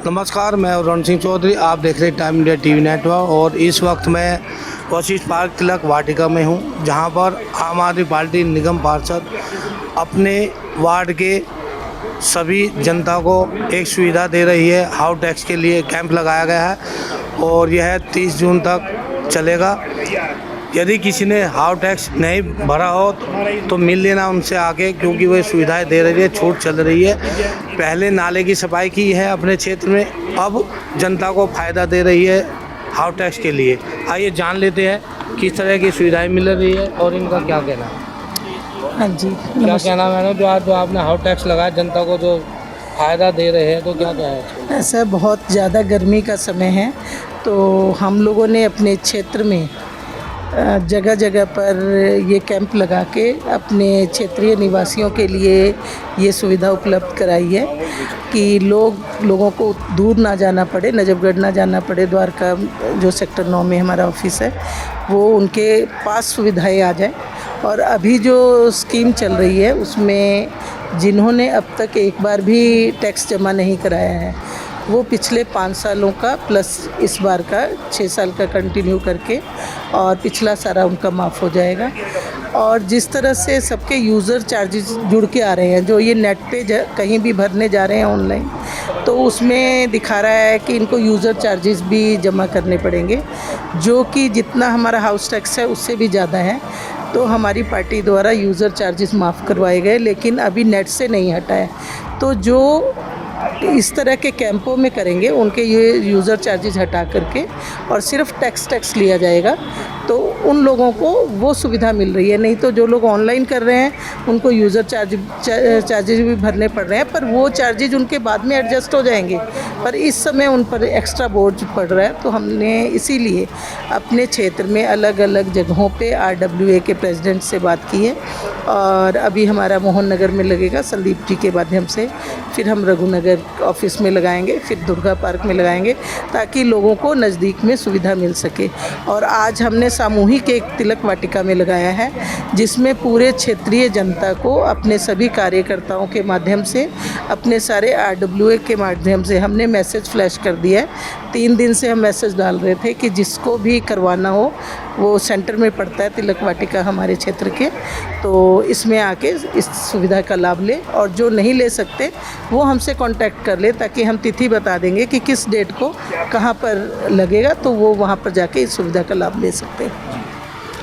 नमस्कार, मैं अरुण सिंह चौधरी। आप देख रहे हैं टाइम इंडिया टीवी नेटवर्क और इस वक्त मैं वशिष्ठ पार्क तिलक वाटिका में हूं, जहां पर आम आदमी पार्टी निगम पार्षद अपने वार्ड के सभी जनता को एक सुविधा दे रही है। हाउस टैक्स के लिए कैंप लगाया गया है और यह 30 जून तक चलेगा। यदि किसी ने हाउस टैक्स नहीं भरा हो तो मिल लेना उनसे आके, क्योंकि वो सुविधाएं दे रही है, छूट चल रही है। पहले नाले की सफाई की है अपने क्षेत्र में, अब जनता को फ़ायदा दे रही है हाउस टैक्स के लिए। आइए जान लेते हैं किस तरह की सुविधाएं मिल रही है और इनका क्या कहना है। हाँ जी, क्या कहना है मैडम, जो आपने हाउस टैक्स लगाया जनता को जो फ़ायदा दे रहे हैं, तो क्या क्या है? ऐसा बहुत ज़्यादा गर्मी का समय है, तो हम लोगों ने अपने क्षेत्र में जगह जगह पर ये कैंप लगा के अपने क्षेत्रीय निवासियों के लिए ये सुविधा उपलब्ध कराई है कि लोगों को दूर ना जाना पड़े, नजफगढ़ ना जाना पड़े। द्वारका जो सेक्टर 9 में हमारा ऑफिस है, वो उनके पास सुविधाएं आ जाए। और अभी जो स्कीम चल रही है उसमें जिन्होंने अब तक एक बार भी टैक्स जमा नहीं कराया है, वो पिछले 5 सालों का प्लस इस बार का 6 साल का कंटिन्यू करके और पिछला सारा उनका माफ़ हो जाएगा। और जिस तरह से सबके यूज़र चार्जेस जुड़ के आ रहे हैं, जो ये नेट पे कहीं भी भरने जा रहे हैं ऑनलाइन, तो उसमें दिखा रहा है कि इनको यूज़र चार्जेस भी जमा करने पड़ेंगे, जो कि जितना हमारा हाउस टैक्स है उससे भी ज़्यादा है। तो हमारी पार्टी द्वारा यूज़र चार्जेस माफ़ करवाए गए, लेकिन अभी नेट से नहीं हटा है। तो जो इस तरह के कैंपों में करेंगे उनके ये यूज़र चार्जेस हटा करके और सिर्फ टैक्स लिया जाएगा, तो उन लोगों को वो सुविधा मिल रही है। नहीं तो जो लोग ऑनलाइन कर रहे हैं उनको यूज़र चार्जेस भी भरने पड़ रहे हैं, पर वो चार्जेस उनके बाद में एडजस्ट हो जाएंगे, पर इस समय उन पर एक्स्ट्रा बोझ पड़ रहा है। तो हमने इसीलिए अपने क्षेत्र में अलग अलग जगहों पे RWA के प्रेसिडेंट से बात की है, और अभी हमारा मोहन नगर में लगेगा संदीप जी के माध्यम से, फिर हम रघुनगर ऑफिस में लगाएंगे, फिर दुर्गा पार्क में लगाएंगे, ताकि लोगों को नज़दीक में सुविधा मिल सके। और आज हमने सामूहिक एक तिलक वाटिका में लगाया है, जिसमें पूरे क्षेत्रीय जनता को अपने सभी कार्यकर्ताओं के माध्यम से, अपने सारे RWA के माध्यम से हमने मैसेज फ्लैश कर दिया है। 3 दिन से हम मैसेज डाल रहे थे कि जिसको भी करवाना हो, वो सेंटर में पड़ता है तिलक वाटिका हमारे क्षेत्र के, तो इसमें आके इस सुविधा का लाभ ले, और जो नहीं ले सकते वो हमसे कांटेक्ट कर ले, ताकि हम तिथि बता देंगे कि किस डेट को कहाँ पर लगेगा, तो वो वहाँ पर जाके इस सुविधा का लाभ ले सकते हैं।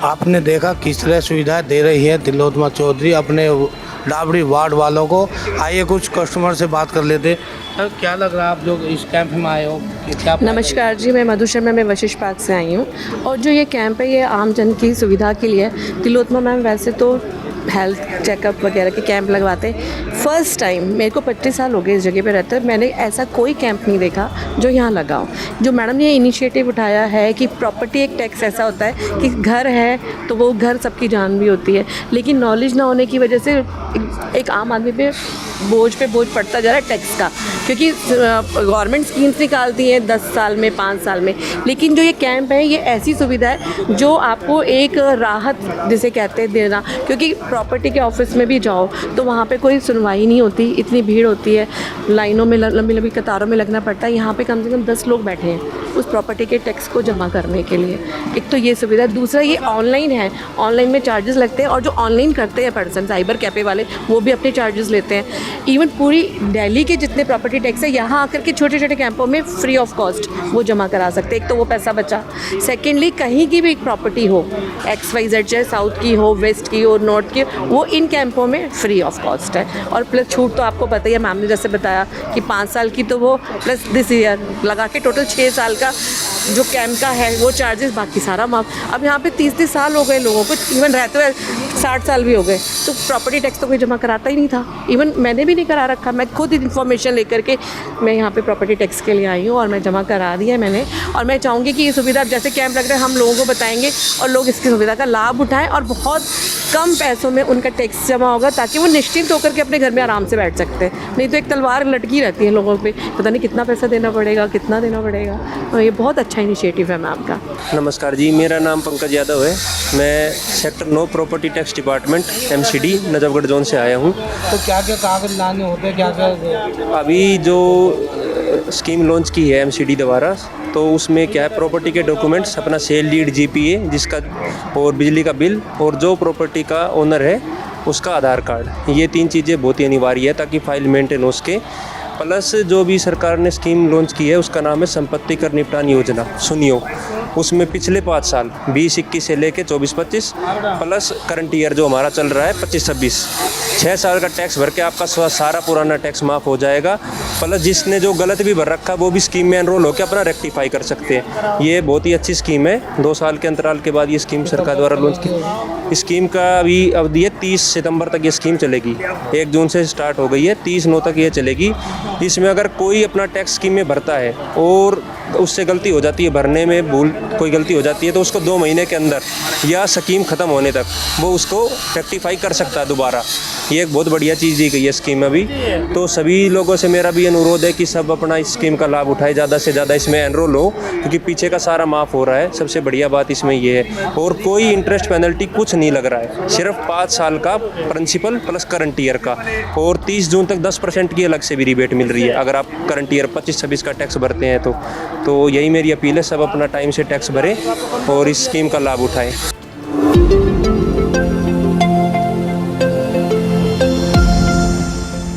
आपने देखा किस तरह सुविधा दे रही है तिलोत्तमा चौधरी अपने डाबड़ी वार्ड वालों को। आइए कुछ कस्टमर से बात कर लेते। सर, क्या लग रहा है आप जो इस कैंप में आए हो, क्या? नमस्कार जी, मैं मधु शर्मा, मैं वशिष्ठ पार्क से आई हूँ, और जो ये कैंप है ये आम जन की सुविधा के लिए। तिलोत्तमा मैम वैसे तो हेल्थ चेकअप वगैरह के कैंप लगवाते हैं। फ़र्स्ट टाइम, मेरे को 25 साल हो गए इस जगह पे रहते हैं, मैंने ऐसा कोई कैंप नहीं देखा जो यहाँ लगा हो। जो मैडम ने इनिशिएटिव उठाया है कि प्रॉपर्टी एक टैक्स ऐसा होता है कि घर है तो वो घर सबकी जान भी होती है, लेकिन नॉलेज ना होने की वजह से एक आम आदमी पे बोझ पड़ता जा रहा है टैक्स का, क्योंकि गवर्नमेंट स्कीम्स निकालती हैं 10 साल में, 5 साल में, लेकिन जो ये कैंप है ये ऐसी सुविधा है जो आपको एक राहत जिसे कहते हैं देना। क्योंकि प्रॉपर्टी के ऑफिस में भी जाओ तो वहाँ पे कोई सुनवाई नहीं होती, इतनी भीड़ होती है, लाइनों में लंबी लंबी कतारों में लगना पड़ता है। यहाँ पे कम से कम 10 लोग बैठे हैं उस प्रॉपर्टी के टैक्स को जमा करने के लिए। एक तो ये सुविधा, दूसरा ये ऑनलाइन है, ऑनलाइन में चार्जेस लगते हैं, और जो ऑनलाइन करते हैं पर्सन साइबर कैफ़े वाले वो भी अपने चार्जेस लेते हैं। इवन पूरी दिल्ली के जितने प्रॉपर्टी टैक्स है यहाँ आकर के छोटे छोटे कैंपों में फ्री ऑफ कॉस्ट वो जमा करा सकते हैं। एक तो वो पैसा बचा, सेकेंडली कहीं की भी एक प्रॉपर्टी हो, XYZ चाहे साउथ की हो, वेस्ट की हो, नॉर्थ की, वो इन कैंपों में फ्री ऑफ कॉस्ट है। और प्लस छूट तो आपको पता ही है, मैम ने जैसे बताया कि 5 साल की, तो वो प्लस दिस ईयर लगा के टोटल 6 साल का जो कैंप का है वो चार्जेस, बाकी सारा माफ। अब यहाँ पे 30 साल हो गए लोगों को, इवन रहते हुए 60 साल भी हो गए, तो प्रॉपर्टी टैक्स तो कोई जमा कराता ही नहीं था। इवन मैंने भी नहीं करा रखा, मैं खुद इन्फॉर्मेशन लेकर के मैं यहाँ पे प्रॉपर्टी टैक्स के लिए आई हूँ और मैं जमा करा दिया मैंने। और मैं चाहूँगी कि ये सुविधा जैसे कैंप लग रहा है हम लोगों को बताएंगे और लोग इसकी सुविधा का लाभ उठाएं, और बहुत कम पैसों में उनका टैक्स जमा होगा, ताकि वो निश्चिंत होकर के अपने घर में आराम से बैठ सकते हैं। नहीं तो एक तलवार लटकी रहती है लोगों पे, पता नहीं कितना पैसा देना पड़ेगा, कितना देना पड़ेगा। तो ये बहुत अच्छा इनिशिएटिव है मैम का। नमस्कार जी, मेरा नाम पंकज यादव है। मैं sector 9 property tax department MCD Najafgarh zone से आया हूँ। तो क्या क्या कागज लाने होते हैं, क्या क्या? अभी जो स्कीम लॉन्च की है एमसीडी द्वारा, तो उसमें क्या है, प्रॉपर्टी के डॉक्यूमेंट्स, अपना सेल डीड, जीपीए जिसका, और बिजली का बिल, और जो प्रॉपर्टी का ओनर है उसका आधार कार्ड, ये 3 चीज़ें बहुत ही अनिवार्य है ताकि फाइल मेंटेन हो सके। प्लस जो भी सरकार ने स्कीम लॉन्च की है उसका नाम है संपत्ति कर निपटान योजना, सुनियो। उसमें पिछले 5 साल 20-21 से लेके 24-25 प्लस करंट ईयर जो हमारा चल रहा है 25-26, 6 साल का टैक्स भर के आपका सारा पुराना टैक्स माफ़ हो जाएगा। प्लस जिसने जो गलत भी भर रखा वो भी स्कीम में एनरोल होकर अपना रेक्टिफाई कर सकते हैं। ये बहुत ही अच्छी स्कीम है। 2 साल के अंतराल के बाद ये स्कीम सरकार द्वारा लॉन्च की। स्कीम का अभी अवधि है 30 सितंबर तक ये स्कीम चलेगी। 1 जून से स्टार्ट हो गई है, 30/9 तक ये चलेगी। इसमें अगर कोई अपना टैक्स स्कीम में भरता है और उससे गलती हो जाती है, भरने में भूल कोई गलती हो जाती है, तो उसको 2 महीने के अंदर या स्कीम ख़त्म होने तक वो उसको रेक्टिफाई कर सकता है दोबारा। ये एक बहुत बढ़िया चीज़ दी गई है स्कीम अभी। तो सभी लोगों से मेरा भी अनुरोध है कि सब अपना इस स्कीम का लाभ उठाए, ज़्यादा से ज़्यादा इसमें एनरोल हो, क्योंकि पीछे का सारा माफ़ हो रहा है। सबसे बढ़िया बात इसमें ये है, और कोई इंटरेस्ट पेनल्टी कुछ नहीं लग रहा है, सिर्फ 5 साल का प्रिंसिपल प्लस करंट ईयर का, और 30 जून तक 10% की अलग से भी रिबेट मिल रही है अगर आप करंट ईयर 25-26 का टैक्स भरते हैं तो यही मेरी अपील है, सब अपना टाइम से टैक्स भरें और इस स्कीम का लाभ उठाएं।